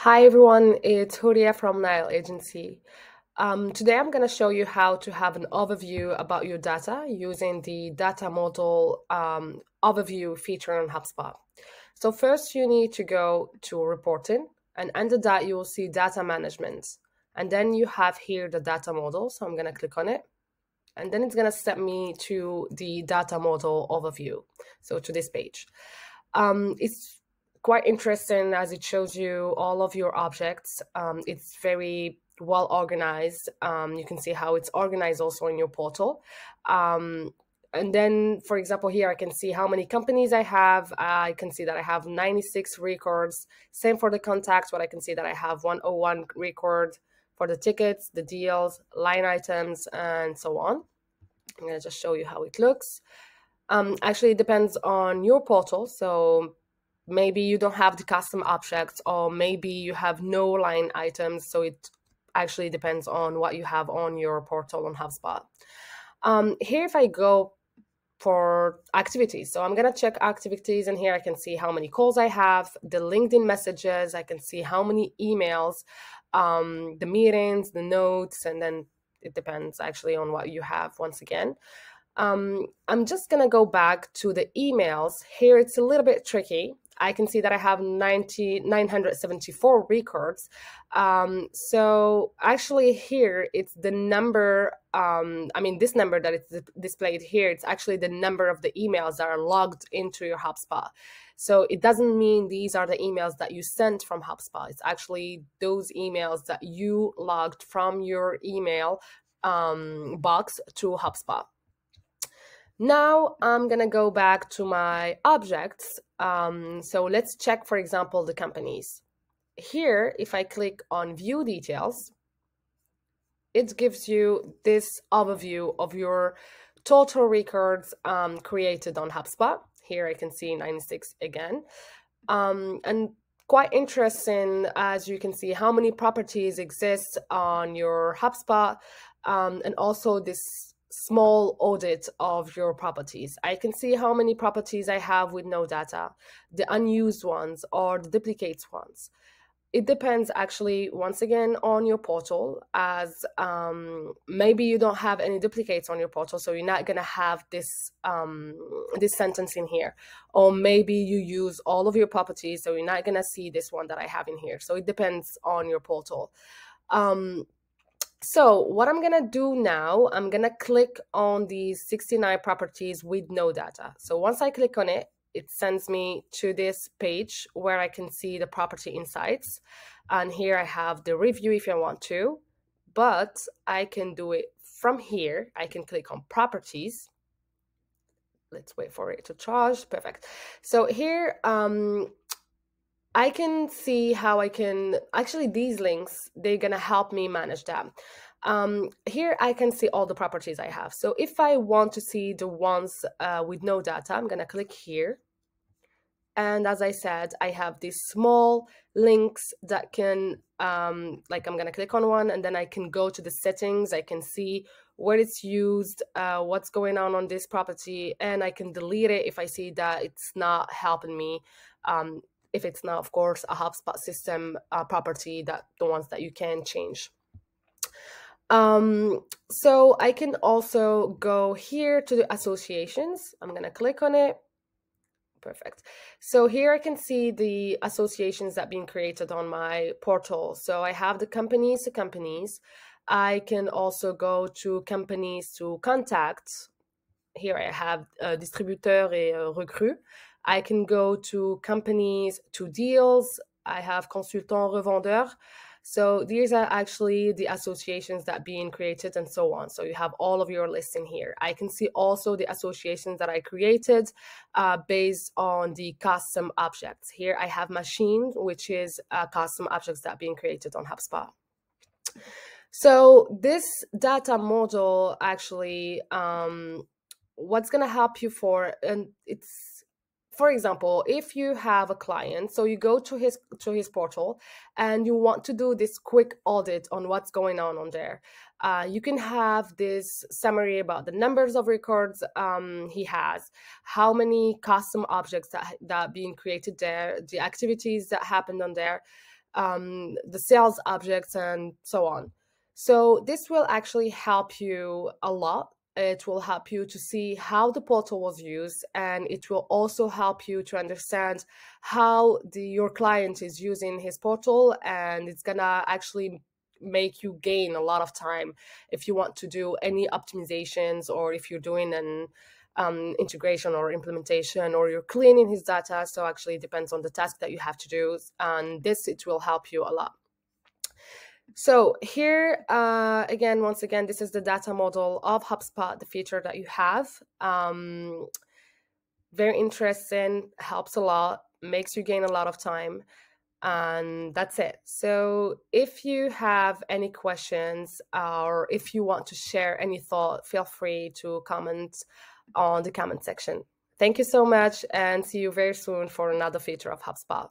Hi everyone, it's Huria from Nile Agency. Today I'm going to show you how to have an overview about your data using the data model overview feature on HubSpot. So first you need to go to reporting, and under that you will see data management. And then you have here the data model. So I'm going to click on it. And then it's going to step me to the data model overview. So to this page. It's quite interesting as it shows you all of your objects. It's very well organized. You can see how it's organized also in your portal. And then, for example, here I can see how many companies I have. I can see that I have 96 records. Same for the contacts, but I can see that I have 101 record for the tickets, the deals, line items, and so on. I'm going to just show you how it looks. Actually, it depends on your portal. So maybe you don't have the custom objects, or maybe you have no line items. So it actually depends on what you have on your portal on HubSpot. Here, if I go for activities, so I'm going to check activities, and here I can see how many calls I have, the LinkedIn messages, I can see how many emails, the meetings, the notes, and then it depends actually on what you have once again. I'm just going to go back to the emails. Here it's a little bit tricky. I can see that I have 974 records. So actually here it's the number, this number that is displayed here, it's actually the number of the emails that are logged into your HubSpot. So it doesn't mean these are the emails that you sent from HubSpot. It's actually those emails that you logged from your email box to HubSpot. Now I'm going to go back to my objects. So let's check, for example, the companies. Here, if I click on view details, it gives you this overview of your total records created on HubSpot. Here I can see 96 again. And quite interesting, as you can see, how many properties exist on your HubSpot, and also this small audit of your properties. I can see how many properties I have with no data, the unused ones or the duplicates ones. It depends actually, once again, on your portal, as maybe you don't have any duplicates on your portal, so you're not going to have this this sentence in here. Or maybe you use all of your properties, so you're not going to see this one that I have in here. So it depends on your portal. So what I'm going to do now, I'm going to click on these 69 properties with no data. So once I click on it, it sends me to this page where I can see the property insights. And here I have the review if I want to, but I can do it from here. I can click on properties. Let's wait for it to charge. Perfect. So here, I can see how I can, actually these links, they're going to help me manage that. Here I can see all the properties I have. So if I want to see the ones with no data, I'm going to click here. And as I said, I have these small links that can, like I'm going to click on one, and then I can go to the settings. I can see where it's used, what's going on this property, and I can delete it if I see that it's not helping me. If it's not, of course, a HubSpot system property, that the ones that you can change. So I can also go here to the associations. I'm going to click on it. Perfect. So here I can see the associations that being created on my portal. So I have the companies to companies. I can also go to companies to contacts. Here I have distributeur et recrue. I can go to companies to deals. I have consultant revendeur. So these are actually the associations that being created and so on. So you have all of your lists in here. I can see also the associations that I created based on the custom objects. Here I have machine, which is custom objects that being created on HubSpot. So this data model actually, what's going to help you for, and it's, for example, if you have a client, so you go to his portal and you want to do this quick audit on what's going on there, you can have this summary about the numbers of records he has, how many custom objects that being created there, the activities that happened on there. the sales objects, and so on. So this will actually help you a lot. It will help you to see how the portal was used, and it will also help you to understand how your client is using his portal, and it's gonna actually make you gain a lot of time if you want to do any optimizations, or if you're doing an integration or implementation, or you're cleaning his data. So actually it depends on the task that you have to do, and it will help you a lot. So here, once again, this is the data model of HubSpot, the feature that you have. Very interesting, helps a lot, makes you gain a lot of time, and that's it. So if you have any questions, or if you want to share any thought, feel free to comment on the comment section. Thank you so much, and see you very soon for another feature of HubSpot.